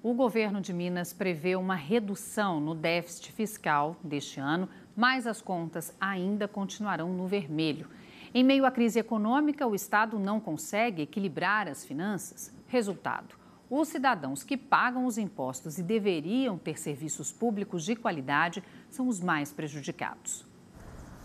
O governo de Minas prevê uma redução no déficit fiscal deste ano, mas as contas ainda continuarão no vermelho. Em meio à crise econômica, o Estado não consegue equilibrar as finanças. Resultado: os cidadãos que pagam os impostos e deveriam ter serviços públicos de qualidade são os mais prejudicados.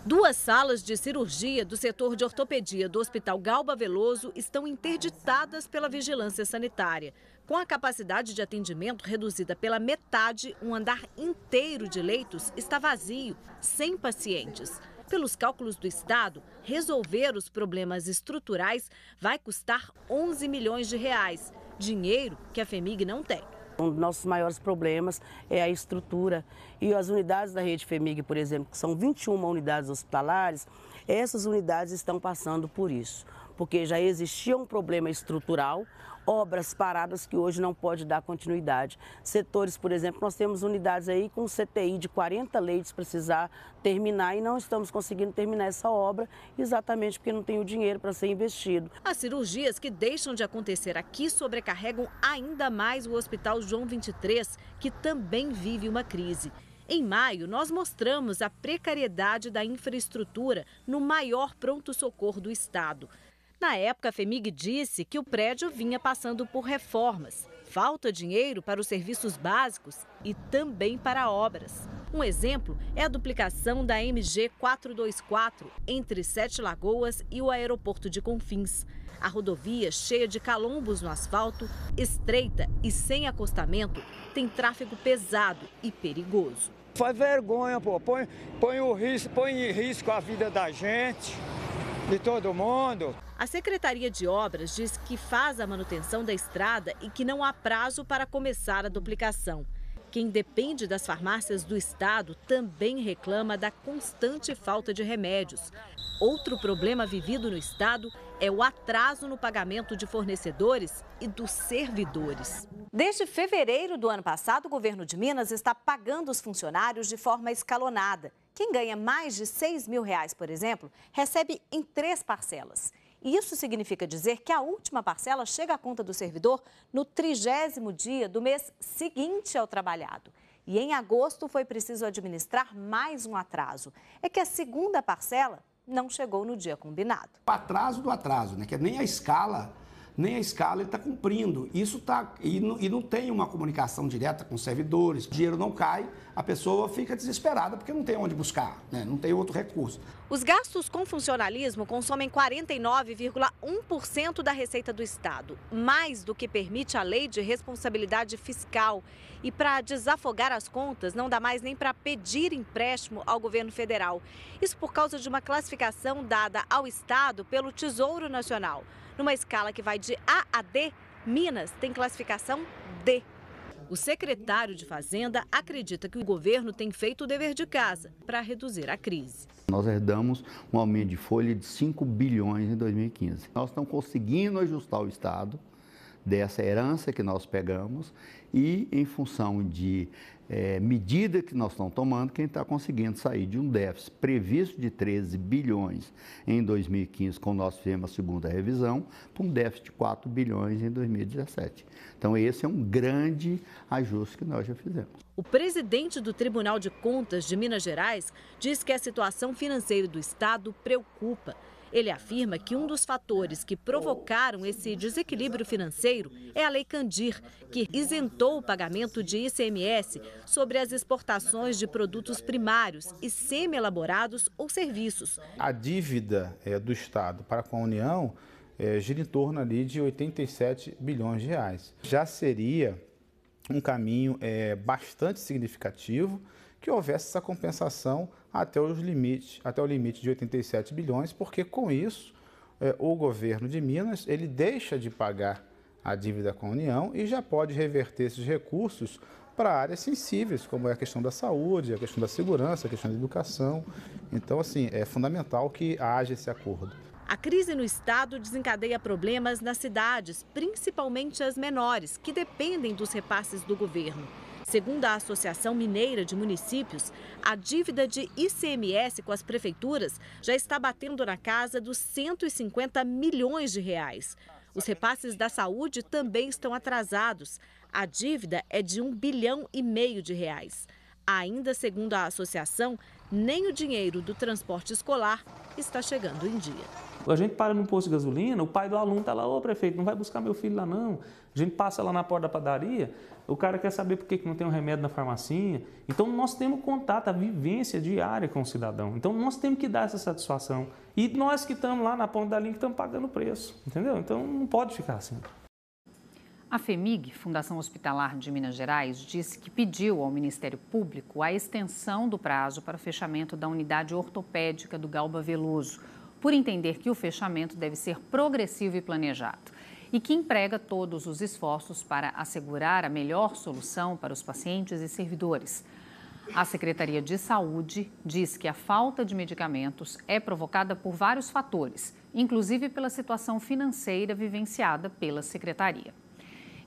2 salas de cirurgia do setor de ortopedia do Hospital Galba Veloso estão interditadas pela vigilância sanitária. Com a capacidade de atendimento reduzida pela metade, um andar inteiro de leitos está vazio, sem pacientes. Pelos cálculos do Estado, resolver os problemas estruturais vai custar 11 milhões de reais, dinheiro que a FHEMIG não tem. Um dos nossos maiores problemas é a estrutura. E as unidades da rede FHEMIG, por exemplo, que são 21 unidades hospitalares, essas unidades estão passando por isso. Porque já existia um problema estrutural, obras paradas que hoje não pode dar continuidade. Setores, por exemplo, nós temos unidades aí com CTI de 40 leitos precisar terminar e não estamos conseguindo terminar essa obra exatamente porque não tem o dinheiro para ser investido. As cirurgias que deixam de acontecer aqui sobrecarregam ainda mais o Hospital João 23, que também vive uma crise. Em maio, nós mostramos a precariedade da infraestrutura no maior pronto-socorro do estado. Na época, a FHEMIG disse que o prédio vinha passando por reformas. Falta dinheiro para os serviços básicos e também para obras. Um exemplo é a duplicação da MG 424 entre Sete Lagoas e o aeroporto de Confins. A rodovia, cheia de calombos no asfalto, estreita e sem acostamento, tem tráfego pesado e perigoso. Faz vergonha, pô. Põe em risco a vida da gente, de todo mundo. A Secretaria de Obras diz que faz a manutenção da estrada e que não há prazo para começar a duplicação. Quem depende das farmácias do estado também reclama da constante falta de remédios. Outro problema vivido no estado é o atraso no pagamento de fornecedores e dos servidores. Desde fevereiro do ano passado, o governo de Minas está pagando os funcionários de forma escalonada. Quem ganha mais de R$6 mil, por exemplo, recebe em 3 parcelas. E isso significa dizer que a última parcela chega à conta do servidor no 30º dia do mês seguinte ao trabalhado. E em agosto foi preciso administrar mais um atraso. É que a segunda parcela não chegou no dia combinado. O atraso do atraso, né? Que nem a escala ele está cumprindo. Isso tá e não tem uma comunicação direta com os servidores. O dinheiro não cai, a pessoa fica desesperada porque não tem onde buscar, né? Não tem outro recurso. Os gastos com funcionalismo consomem 49,1% da receita do Estado, mais do que permite a Lei de Responsabilidade Fiscal. E para desafogar as contas, não dá mais nem para pedir empréstimo ao governo federal. Isso por causa de uma classificação dada ao Estado pelo Tesouro Nacional. Numa escala que vai de A a D, Minas tem classificação D. O secretário de Fazenda acredita que o governo tem feito o dever de casa para reduzir a crise. Nós herdamos um aumento de folha de 5 bilhões em 2015. Nós estamos conseguindo ajustar o Estado dessa herança que nós pegamos e, em função de medida que nós estamos tomando, quem está conseguindo sair de um déficit previsto de 13 bilhões em 2015, quando nós fizemos a segunda revisão, para um déficit de 4 bilhões em 2017. Então, esse é um grande ajuste que nós já fizemos. O presidente do Tribunal de Contas de Minas Gerais diz que a situação financeira do Estado preocupa. Ele afirma que um dos fatores que provocaram esse desequilíbrio financeiro é a Lei Candir, que isentou o pagamento de ICMS sobre as exportações de produtos primários e semi-elaborados ou serviços. A dívida do Estado para com a União gira em torno ali de 87 bilhões de reais. Já seria um caminho bastante significativo que houvesse essa compensação até o limite de 87 bilhões, porque com isso o governo de Minas ele deixa de pagar a dívida com a União e já pode reverter esses recursos para áreas sensíveis, como é a questão da saúde, a questão da segurança, a questão da educação. Então, assim, é fundamental que haja esse acordo. A crise no estado desencadeia problemas nas cidades, principalmente as menores, que dependem dos repasses do governo. Segundo a Associação Mineira de Municípios, a dívida de ICMS com as prefeituras já está batendo na casa dos 150 milhões de reais. Os repasses da saúde também estão atrasados. A dívida é de R$1,5 bilhão. Ainda segundo a associação, nem o dinheiro do transporte escolar está chegando em dia. A gente para no posto de gasolina, o pai do aluno está lá, ô prefeito, não vai buscar meu filho lá não. A gente passa lá na porta da padaria, o cara quer saber por que não tem um remédio na farmacinha. Então nós temos contato, a vivência diária com o cidadão. Então nós temos que dar essa satisfação. E nós que estamos lá na ponta da linha que estamos pagando o preço, entendeu? Então não pode ficar assim. A FHEMIG, Fundação Hospitalar de Minas Gerais, disse que pediu ao Ministério Público a extensão do prazo para o fechamento da unidade ortopédica do Galba Veloso, por entender que o fechamento deve ser progressivo e planejado e que emprega todos os esforços para assegurar a melhor solução para os pacientes e servidores. A Secretaria de Saúde diz que a falta de medicamentos é provocada por vários fatores, inclusive pela situação financeira vivenciada pela Secretaria.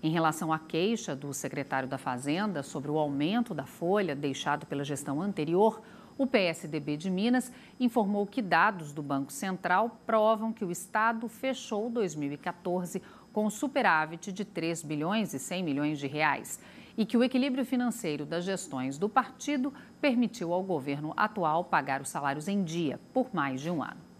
Em relação à queixa do secretário da Fazenda sobre o aumento da folha deixado pela gestão anterior, o PSDB de Minas informou que dados do Banco Central provam que o Estado fechou 2014 com superávit de 3 bilhões e 100 milhões de reais e que o equilíbrio financeiro das gestões do partido permitiu ao governo atual pagar os salários em dia por mais de um ano.